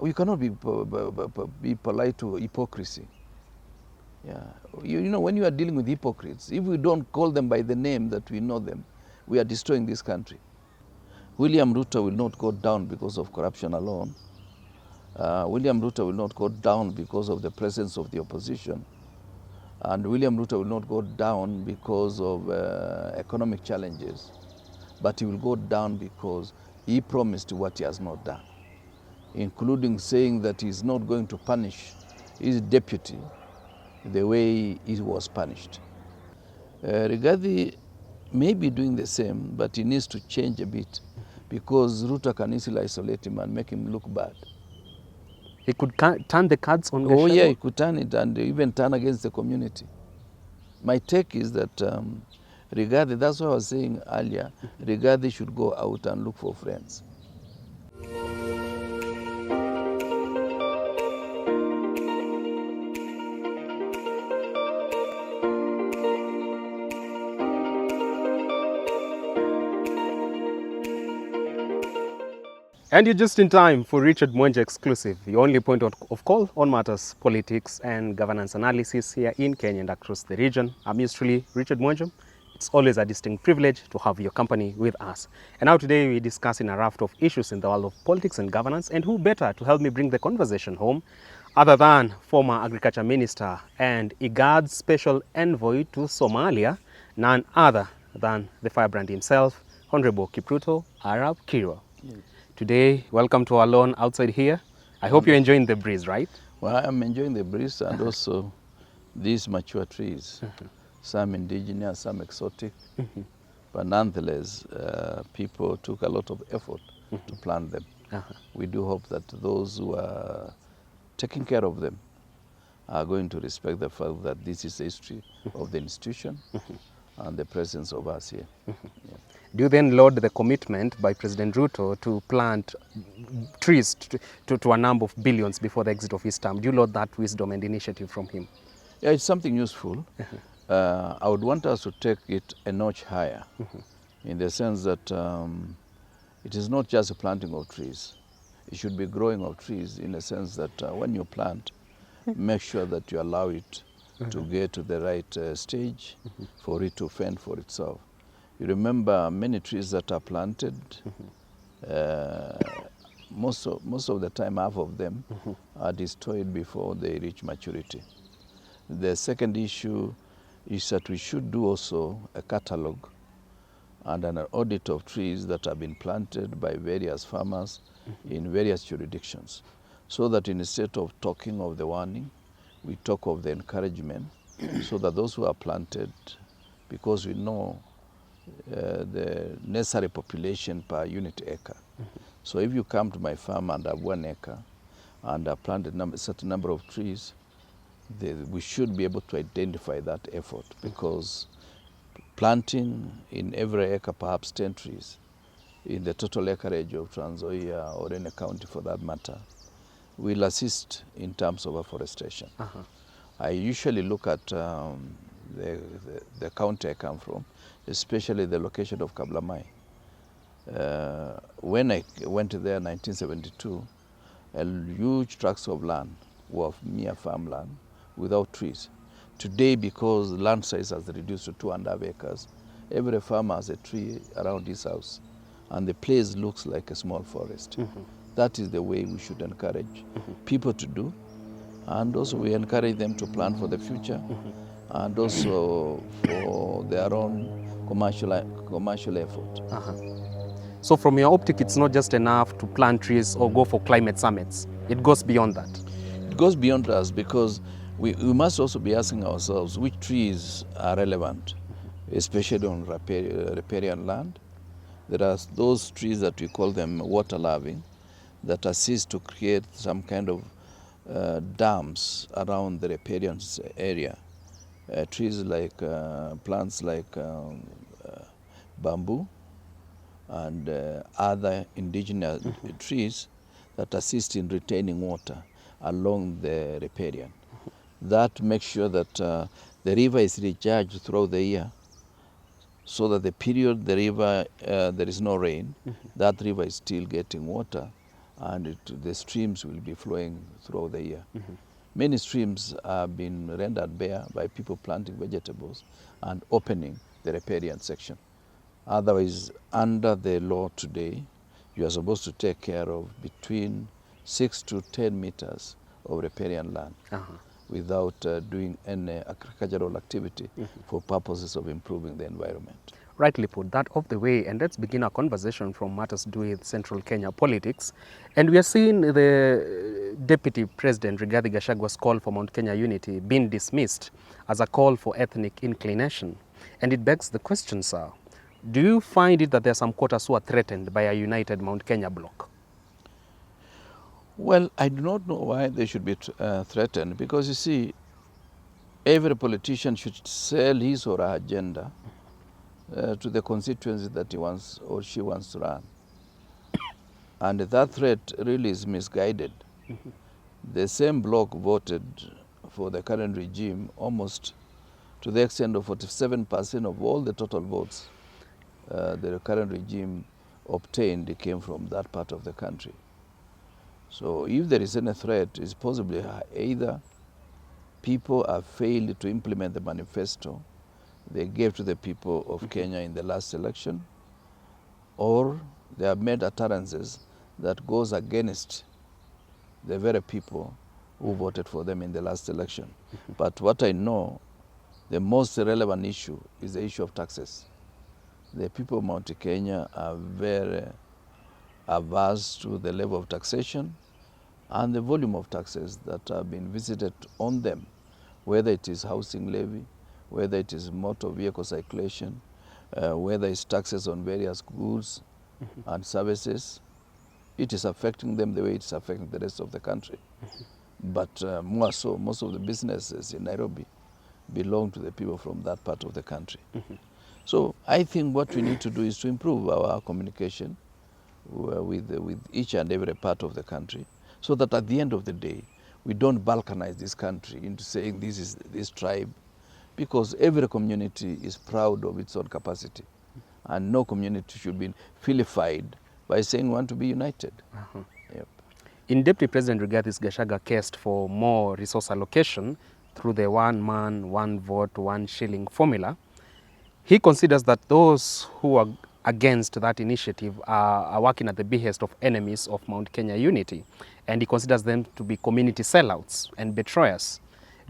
We cannot be polite to hypocrisy. Yeah. You know, when you are dealing with hypocrites, if we don't call them by the name that we know them, we are destroying this country. William Ruto will not go down because of corruption alone. William Ruto will not go down because of the presence of the opposition. And William Ruto will not go down because of economic challenges. But he will go down because he promised what he has not done, including saying that he's not going to punish his deputy the way he was punished. Rigathi may be doing the same, but he needs to change a bit because Ruto can easily isolate him and make him look bad. He could turn the cards on Gachagua? Oh yeah, he could turn it and even turn against the community. My take is that Rigathi, that's what I was saying earlier, Rigathi should go out and look for friends. And you're just in time for Richard Mwenje Exclusive, your only point of call on matters, politics and governance analysis here in Kenya and across the region. I'm usually Richard Mwenje. It's always a distinct privilege to have your company with us. And now today we're discussing a raft of issues in the world of politics and governance, and who better to help me bring the conversation home other than former Agriculture Minister and IGAD's Special Envoy to Somalia, none other than the firebrand himself, Honorable Kipruto Arab Kirwa. Yes. Today, welcome to our lawn outside here. I hope you're enjoying the breeze, right? Well, I'm enjoying the breeze and also these mature trees, some indigenous, some exotic, but nonetheless, people took a lot of effort to plant them. We do hope that those who are taking care of them are going to respect the fact that this is the history of the institution and the presence of us here. Yeah. Do you then laud the commitment by President Ruto to plant trees to a number of billions before the exit of his term? Do you laud that wisdom and initiative from him? Yeah, it's something useful. I would want us to take it a notch higher in the sense that it is not just a planting of trees. It should be growing of trees in the sense that when you plant, make sure that you allow it to get to the right stage for it to fend for itself. You remember many trees that are planted, most of the time half of them are destroyed before they reach maturity. The second issue is that we should do also a catalogue and an audit of trees that have been planted by various farmers in various jurisdictions, so that instead of talking of the warning, we talk of the encouragement, so that those who are planted, because we know the necessary population per unit acre. So if you come to my farm and have 1 acre and have planted a certain number of trees, we should be able to identify that effort, because planting in every acre perhaps 10 trees in the total acreage of Trans Nzoia or any county for that matter will assist in terms of afforestation. I usually look at the county I come from, especially the location of Kablamai. When I went there in 1972, a huge tracts of land were mere farmland without trees. Today, because land size has reduced to 2.5 acres, every farmer has a tree around his house, and the place looks like a small forest. That is the way we should encourage people to do, and also we encourage them to plan for the future, and also for their own commercial effort. So from your optic, it's not just enough to plant trees or go for climate summits. It goes beyond that. It goes beyond us, because we must also be asking ourselves which trees are relevant, especially on riparian land. There are those trees that we call them water-loving, that assist to create some kind of dams around the riparian area. Trees like, plants like bamboo and other indigenous trees that assist in retaining water along the riparian. That makes sure that the river is recharged throughout the year, so that the period the river there is no rain, that river is still getting water and the streams will be flowing throughout the year. Many streams have been rendered bare by people planting vegetables and opening the riparian section. Otherwise, under the law today, you are supposed to take care of between 6 to 10 meters of riparian land without doing any agricultural activity for purposes of improving the environment. Rightly put, that off the way, and let's begin our conversation from matters to do with central Kenya politics. And we are seeing the Deputy President Rigathi Gachagua's call for Mount Kenya unity being dismissed as a call for ethnic inclination. And it begs the question, sir, do you find it that there are some quarters who are threatened by a united Mount Kenya bloc? Well, I do not know why they should be threatened, because you see, every politician should sell his or her agenda to the constituency that he wants or she wants to run. And that threat really is misguided. The same bloc voted for the current regime almost to the extent of 47% of all the total votes the current regime obtained came from that part of the country. So if there is any threat, it's possibly either people have failed to implement the manifesto they gave to the people of Kenya in the last election, or they have made utterances that goes against the very people who voted for them in the last election. But what I know, the most relevant issue is the issue of taxes. The people of Mount Kenya are very averse to the level of taxation and the volume of taxes that have been visited on them, whether it is housing levy, whether it is motor vehicle circulation, whether it's taxes on various goods and services. It is affecting them the way it's affecting the rest of the country. But more so, most of the businesses in Nairobi belong to the people from that part of the country. So I think what we need to do is to improve our communication with each and every part of the country, so that at the end of the day, we don't balkanize this country into saying this is this tribe, because every community is proud of its own capacity, and no community should be vilified by saying we want to be united. Yep. In Deputy President Rigathi Gachagua cast for more resource allocation through the one man, one vote, one shilling formula, he considers that those who are against that initiative are working at the behest of enemies of Mount Kenya unity, and he considers them to be community sellouts and betrayers.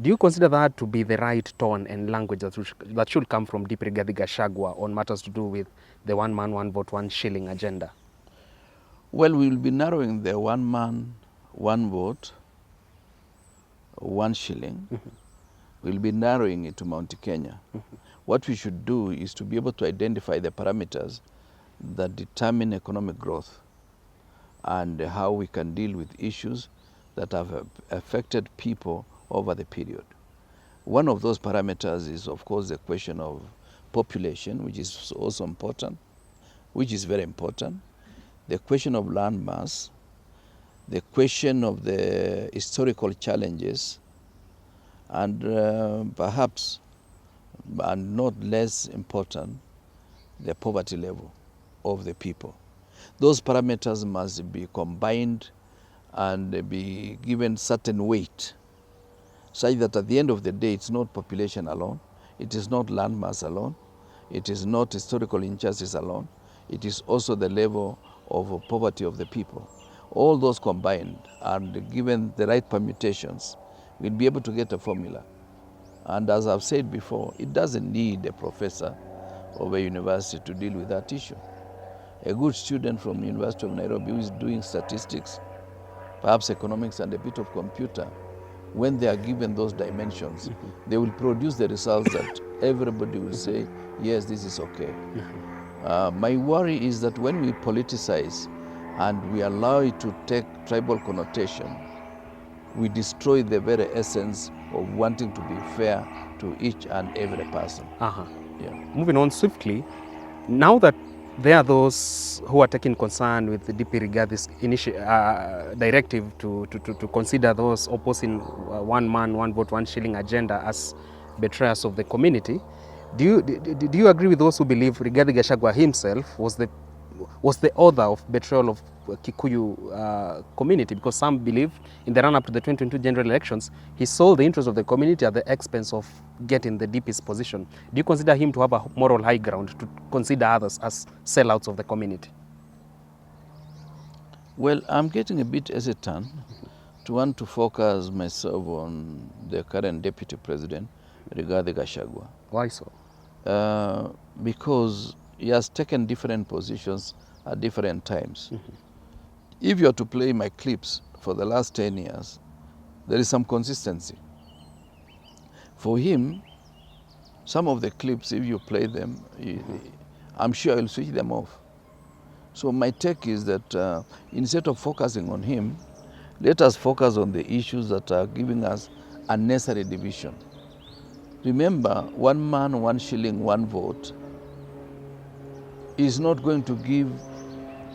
Do you consider that to be the right tone and language that should come from Deputy Rigathi Gachagua on matters to do with the one man, one vote, one shilling agenda? Well, we will be narrowing the one man, one vote, one shilling. We'll be narrowing it to Mount Kenya. What we should do is to be able to identify the parameters that determine economic growth and how we can deal with issues that have affected people over the period. One of those parameters is, of course, the question of population, which is also important, which is very important. The question of land mass, the question of the historical challenges, and perhaps, and not less important, the poverty level of the people. Those parameters must be combined and be given certain weight, such that at the end of the day, it's not population alone, it is not land mass alone, it is not historical injustice alone, it is also the level of poverty of the people. All those combined and given the right permutations, we'll be able to get a formula. And as I've said before, it doesn't need a professor of a university to deal with that issue. A good student from the University of Nairobi who is doing statistics, perhaps economics and a bit of computer, when they are given those dimensions, they will produce the results that everybody will say, yes, this is okay. My worry is that when we politicize and we allow it to take tribal connotation, we destroy the very essence of wanting to be fair to each and every person. Yeah. Moving on swiftly, now that there are those who are taking concern with the DP Rigathi's directive to consider those opposing one man, one vote, one shilling agenda as betrayers of the community, do you agree with those who believe Rigathi Gachagua himself was the was the author of betrayal of Kikuyu community, because some believe in the run-up to the 2022 general elections, he sold the interest of the community at the expense of getting the DP's position. Do you consider him to have a moral high ground to consider others as sellouts of the community? Well, I'm getting a bit hesitant to want to focus myself on the current deputy president, Rigathi Gachagua. Why so? Because he has taken different positions at different times. If you are to play my clips for the last 10 years, there is some consistency. For him, some of the clips, if you play them, I'm sure he'll switch them off. So my take is that instead of focusing on him, let us focus on the issues that are giving us unnecessary division. Remember, 1 man, 1 shilling, 1 vote is not going to give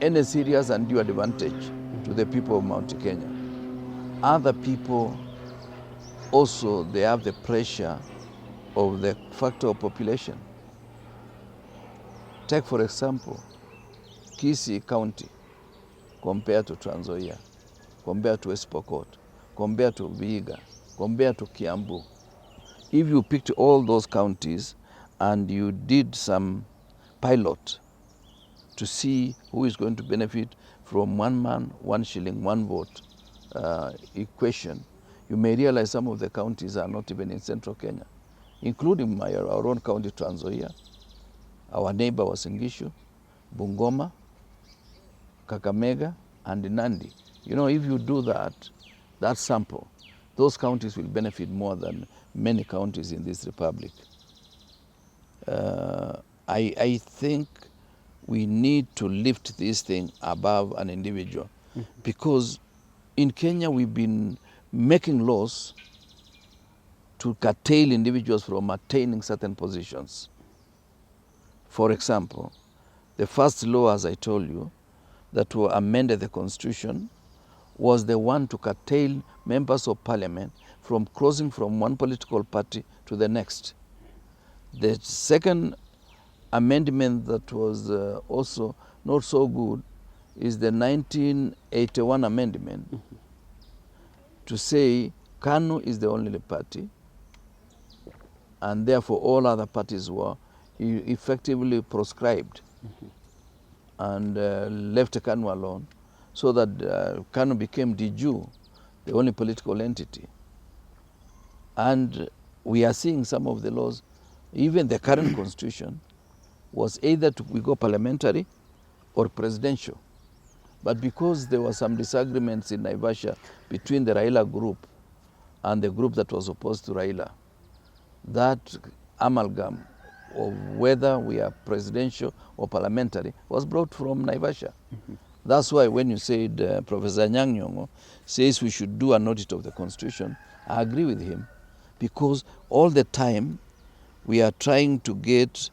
any serious undue advantage to the people of Mount Kenya. Other people also, they have the pressure of the factor of population. Take, for example, Kisii County compared to Trans Nzoia, compared to West Pokot, compared to Vihiga, compared to Kiambu. If you picked all those counties and you did some pilot to see who is going to benefit from 1 man, 1 shilling, 1 vote equation, you may realize some of the counties are not even in central Kenya, including our own county, Trans Nzoia, our neighbor Uasin Gishu, Bungoma, Kakamega, and Nandi. You know, if you do that sample, those counties will benefit more than many counties in this republic. I think we need to lift this thing above an individual, because in Kenya we've been making laws to curtail individuals from attaining certain positions. For example, the first law, as I told you, that amended the constitution was the one to curtail members of parliament from crossing from one political party to the next. The second amendment that was also not so good is the 1981 amendment to say KANU is the only party, and therefore all other parties were effectively proscribed and left KANU alone, so that KANU became de jure the only political entity. And we are seeing some of the laws, even the current constitution was either we go parliamentary or presidential. But because there were some disagreements in Naivasha between the Raila group and the group that was opposed to Raila, that amalgam of whether we are presidential or parliamentary was brought from Naivasha. That's why when you said Professor Anyang' Nyong'o says we should do an audit of the constitution, I agree with him, because all the time we are trying to get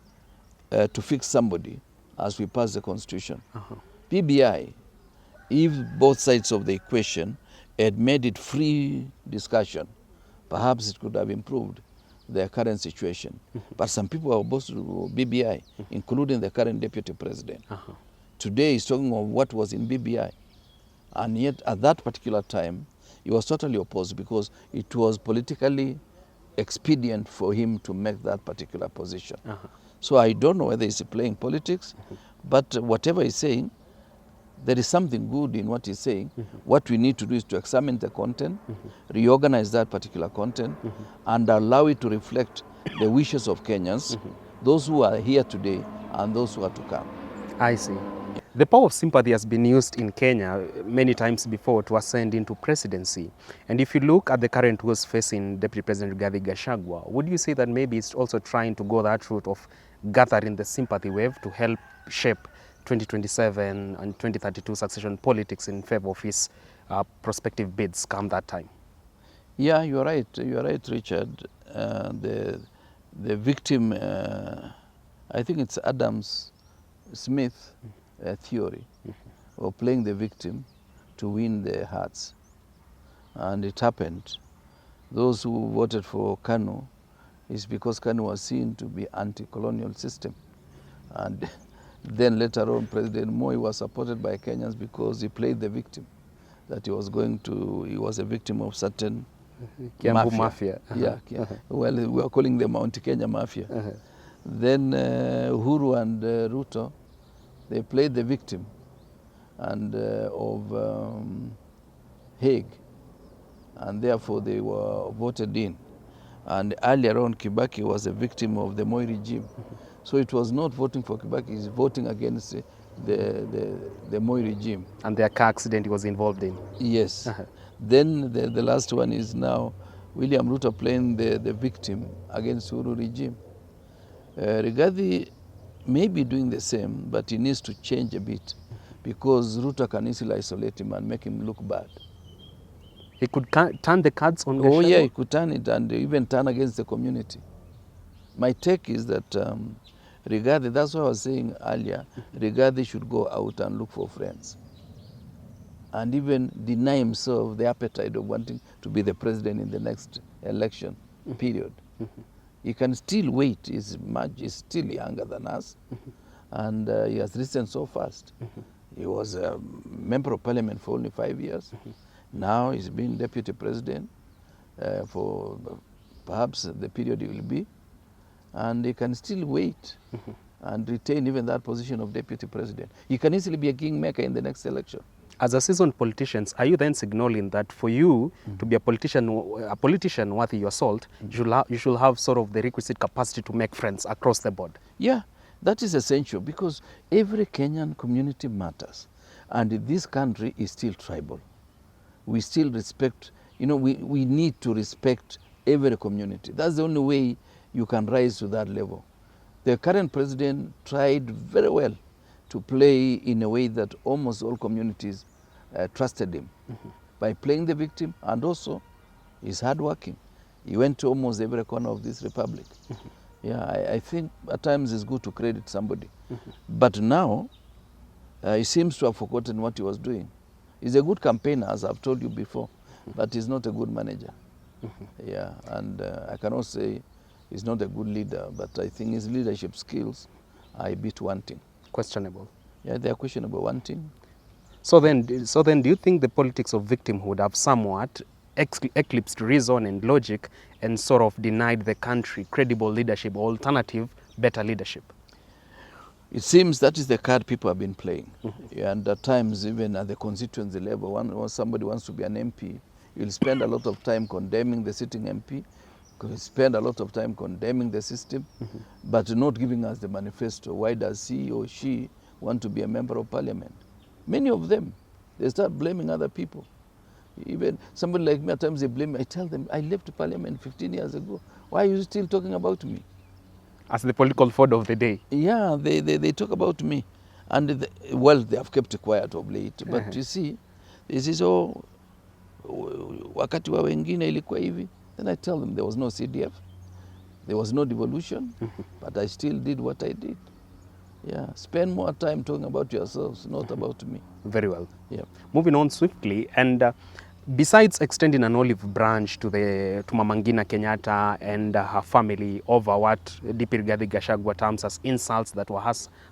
to fix somebody as we pass the constitution. PBI, if both sides of the equation had made it free discussion, perhaps it could have improved the current situation. But some people are opposed to BBI, including the current deputy president. Today he's talking of what was in BBI. And yet at that particular time, he was totally opposed because it was politically expedient for him to make that particular position. So I don't know whether he's playing politics, but whatever he's saying, there is something good in what he's saying. What we need to do is to examine the content, reorganize that particular content, and allow it to reflect the wishes of Kenyans, those who are here today and those who are to come. I see. The power of sympathy has been used in Kenya many times before to ascend into presidency. And if you look at the current who's facing Deputy President Rigathi Gachagua, would you say that maybe it's also trying to go that route of gathering the sympathy wave to help shape 2027 and 2032 succession politics in favor of his prospective bids come that time? Yeah, you're right. You're right, Richard. The victim, I think it's Adams Smith theory of playing the victim to win their hearts. And it happened. Those who voted for KANU is because KANU was seen to be anti-colonial system. And Then later on, President Moi was supported by Kenyans because he played the victim, that he was a victim of certain Kiambu Mafia. Yeah, well, we are calling them Mount Kenya Mafia. Then Uhuru and Ruto, they played the victim and of Hague, and therefore they were voted in. And earlier on, Kibaki was a victim of the Moi regime. So it was not voting for Kibaki, it's voting against the Moi regime. And their car accident he was involved in. Yes. Then the last one is now William Ruto playing the victim against Uhuru regime. Rigathi may be doing the same, but he needs to change a bit because Ruto can easily isolate him and make him look bad. He could turn the cards on Gachagua? Oh yeah, he could turn it and even turn against the community. My take is that Rigathi, that's what I was saying earlier, Rigathi should go out and look for friends and even deny himself the appetite of wanting to be the president in the next election period. He can still wait, he's still younger than us, and he has risen so fast. He was a member of parliament for only 5 years. Now he's been deputy president for perhaps the period he will be, and he can still wait and retain even that position of deputy president. He can easily be a kingmaker in the next election. As a seasoned politician, are you then signaling that for you to be a politician worthy your salt, you should have sort of the requisite capacity to make friends across the board? Yeah, that is essential because every Kenyan community matters, and this country is still tribal. We still respect, we need to respect every community. That's the only way you can rise to that level. The current president tried very well to play in a way that almost all communities trusted him by playing the victim, and also he's hardworking. He went to almost every corner of this republic. Yeah, I think at times it's good to credit somebody. But now, he seems to have forgotten what he was doing. He's a good campaigner, as I've told you before, but he's not a good manager. Yeah, and I cannot say he's not a good leader, but I think his leadership skills are a bit wanting. Questionable. Yeah, they are questionable, wanting. So then, do you think the politics of victimhood have somewhat eclipsed reason and logic and sort of denied the country credible leadership or alternative, better leadership? It seems that is the card people have been playing. Yeah, and at times, even at the constituency level, when somebody wants to be an MP, you'll spend a lot of time condemning the sitting MP, spend a lot of time condemning the system, but not giving us the manifesto. Why does he or she want to be a member of parliament? Many of them, they start blaming other people. Even somebody like me, at times they blame me. I tell them, I left parliament 15 years ago. Why are you still talking about me? As the political fod of the day. Yeah, they talk about me. And they have kept quiet of late. But you see, this is all, wakati wa wengine ilikuwa hivi. Then I tell them there was no CDF, there was no devolution, but I still did what I did. Yeah, spend more time talking about yourselves, not about me. Very well. Yeah. Moving on swiftly, and besides extending an olive branch to Mama Ngina Kenyatta and her family over what DP Rigathi Gachagua terms as insults that were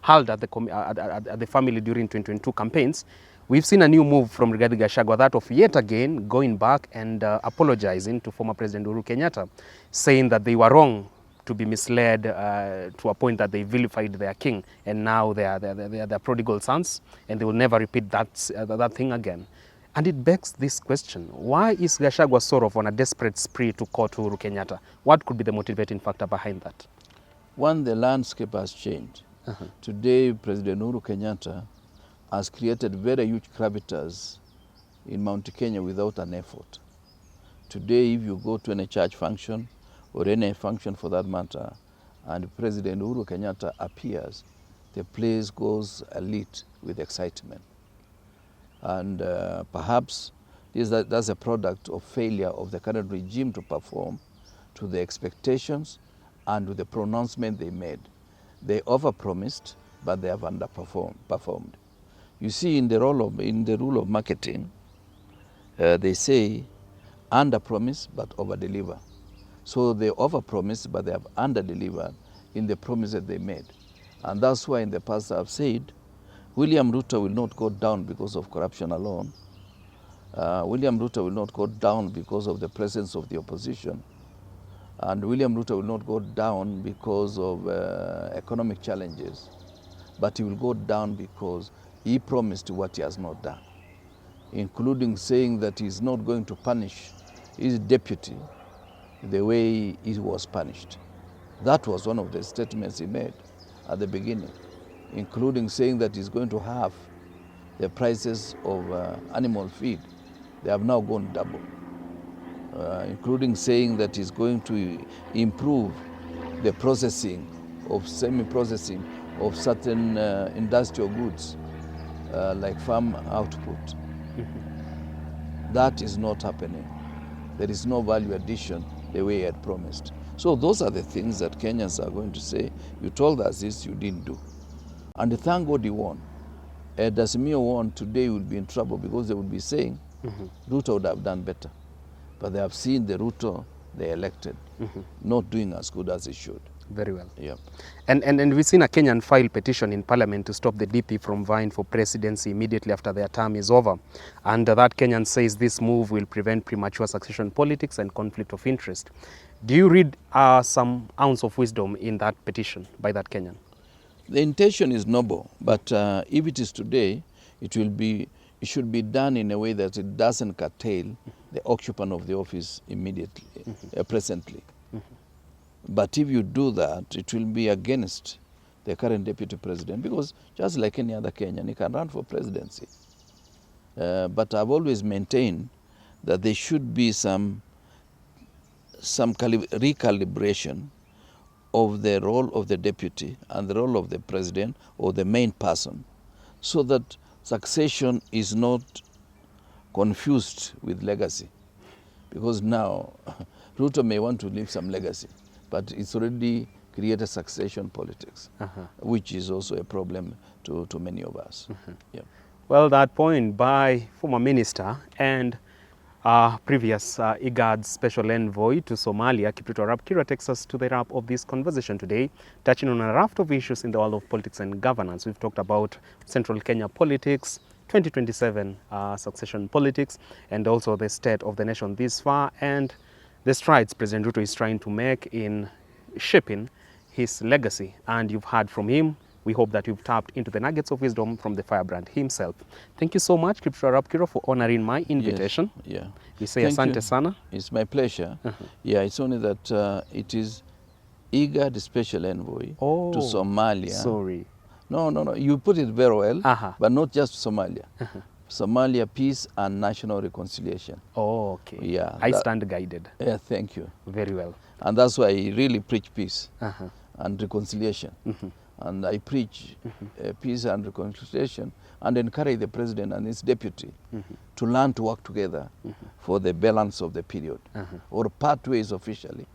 hurled at the family during 2022 campaigns, we've seen a new move from Rigathi Gachagua, that of yet again going back and apologizing to former President Uhuru Kenyatta, saying that they were wrong to be misled to a point that they vilified their king, and now they are prodigal sons, and they will never repeat that thing again. And it begs this question: why is Gachagua sort of on a desperate spree to court Uhuru Kenyatta? What could be the motivating factor behind that? One, the landscape has changed. Today, President Uhuru Kenyatta has created very huge gravitas in Mount Kenya without an effort. Today, if you go to any church function, or any function for that matter, and President Uhuru Kenyatta appears, the place goes elite with excitement. And perhaps that's a product of failure of the current regime to perform to the expectations and to the pronouncement they made. They overpromised, but they have underperformed. You see, in the rule of marketing, they say underpromise but overdeliver. So they overpromised, but they have underdelivered in the promise that they made. And that's why in the past I've said, William Ruto will not go down because of corruption alone. William Ruto will not go down because of the presence of the opposition. And William Ruto will not go down because of economic challenges. But he will go down because he promised what he has not done, including saying that he's not going to punish his deputy the way he was punished. That was one of the statements he made at the beginning, including saying that he's going to halve the prices of animal feed. They have now gone double, including saying that he's going to improve the processing of semi-processing of certain industrial goods like farm output. That is not happening. There is no value addition the way he had promised. So those are the things that Kenyans are going to say, you told us this, you didn't do. And thank God he won. Dasimio won, today will be in trouble because they will be saying, Ruto would have done better. But they have seen the Ruto they elected not doing as good as he should. Very well. Yep. And we've seen a Kenyan file petition in Parliament to stop the DP from vying for presidency immediately after their term is over. And that Kenyan says this move will prevent premature succession politics and conflict of interest. Do you read some ounce of wisdom in that petition by that Kenyan? The intention is noble, but if it is today, it should be done in a way that it doesn't curtail the occupant of the office immediately, presently. But if you do that, it will be against the current deputy president, because just like any other Kenyan, he can run for presidency. But I've always maintained that there should be some recalibration of the role of the deputy and the role of the president or the main person, so that succession is not confused with legacy. Because now, Ruto may want to leave some legacy, but it's already created succession politics, which is also a problem to many of us. Yeah. Well, that point by former minister and previous IGAD special envoy to Somalia, Kipruto Arap-Kira, takes us to the wrap of this conversation today, touching on a raft of issues in the world of politics and governance. We've talked about central Kenya politics, 2027 succession politics, and also the state of the nation this far, and the strides President Ruto is trying to make in shaping his legacy. And you've heard from him. We hope that you've tapped into the nuggets of wisdom from the firebrand himself. Thank you so much, Kipruto Arap-Kira, for honoring my invitation. Yes, yeah. We say asante sana. It's my pleasure. Yeah, it's only that it is IGAD special envoy to Somalia. Sorry. No, you put it very well, but not just Somalia. Somalia, peace and national reconciliation. Oh, okay. Yeah, I stand guided. Yeah, thank you. Very well. And that's why I really preach peace and reconciliation. And I preach peace and reconciliation and encourage the president and his deputy to learn to work together for the balance of the period, or pathways officially,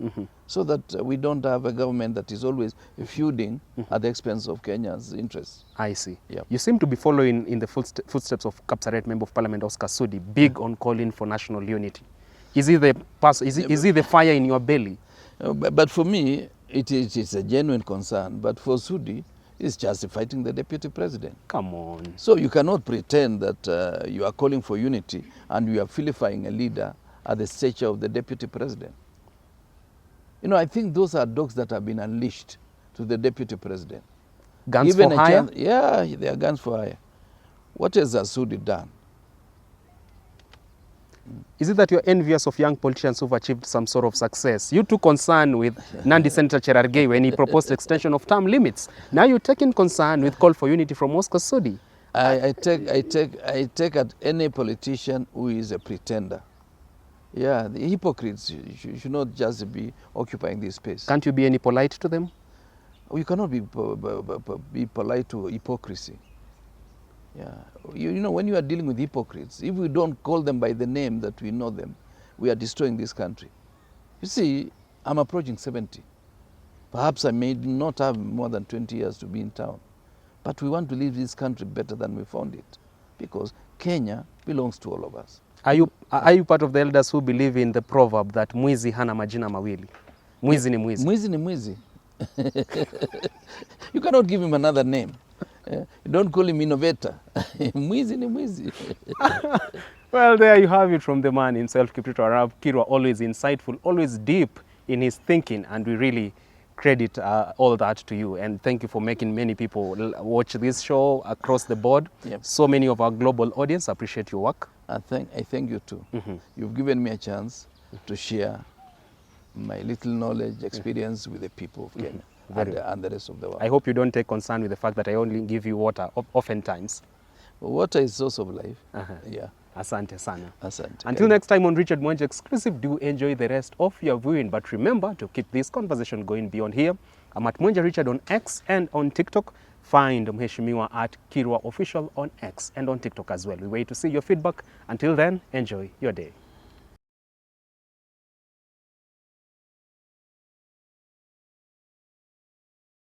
so that we don't have a government that is always feuding at the expense of Kenya's interests. I see. Yep. You seem to be following in the footsteps of Kapsaret Member of Parliament Oscar Sudi, big on calling for national unity. Is he the fire in your belly? But for me, it's a genuine concern. But for Sudi, it's just fighting the deputy president. Come on. So you cannot pretend that you are calling for unity and you are vilifying a leader at the stature of the deputy president. You know, I think those are dogs that have been unleashed to the deputy president. Guns for hire? Yeah, they are guns for hire. What has Sudi done? Is it that you're envious of young politicians who've achieved some sort of success? You took concern with Nandi Senator Cherargei when he proposed extension of term limits. Now you're taking concern with call for unity from Oscar Sudi. I take at any politician who is a pretender. Yeah, the hypocrites should not just be occupying this space. Can't you be any polite to them? You cannot be polite to hypocrisy. Yeah, you know, when you are dealing with hypocrites, if we don't call them by the name that we know them, we are destroying this country. You see, I'm approaching 70. Perhaps I may not have more than 20 years to be in town. But we want to leave this country better than we found it, because Kenya belongs to all of us. Are you part of the elders who believe in the proverb that mwizi hana majina mawili? Mwizi ni mwizi. Mwizi ni mwizi. You cannot give him another name. Don't call him innovator. Mwizi ni mwizi. Well, there you have it from the man himself, Kipruto Arap Kirwa, always insightful, always deep in his thinking, and we really credit all that to you. And thank you for making many people watch this show across the board. Yep. So many of our global audience appreciate your work. I thank you too. You've given me a chance to share my little knowledge, experience with the people of Kenya and the rest of the world. I hope you don't take concern with the fact that I only give you water oftentimes. Water is source of life. Yeah. Asante sana. Asante. Until next time on Richard Mwangi Exclusive, do enjoy the rest of your viewing. But remember to keep this conversation going beyond here. I'm at Mwangi Richard on X and on TikTok. Find Mheshimiwa at Kirwa Official on X and on TikTok as well. We wait to see your feedback. Until then, enjoy your day.